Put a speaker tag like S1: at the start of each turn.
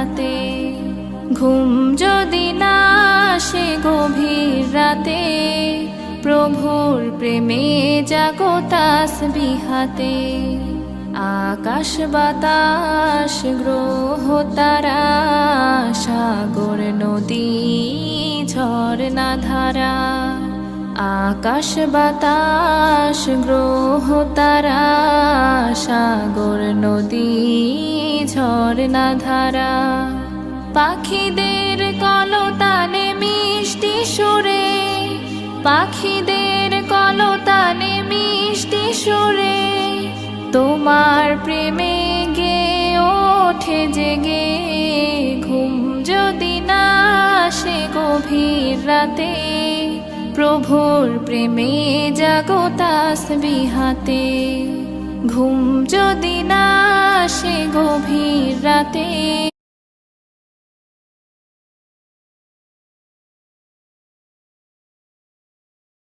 S1: বিহাতে। ঘুম যদি না আসে গভীর রাতে, প্রভুর প্রেমে জাগো তাসবিহাতে। আকাশ বাতাস গ্রহ তারা, সাগর নদী ঝরনা ধারা। আকাশ বাতাস গ্রহ তারা, সাগর নদী ঝরনা ধারা। পাখিদের কলতানে মিষ্টি সুরে, পাখিদের কলতানে মিষ্টি সুরে, তোমার প্রেমে গে ওঠে জেগে। ঘুম যদি না আসে গভীর রাতে, প্রভুর প্রেমে জাগো তাসবিহাতে। ঘুম যদি না আসে গভীর রাতে,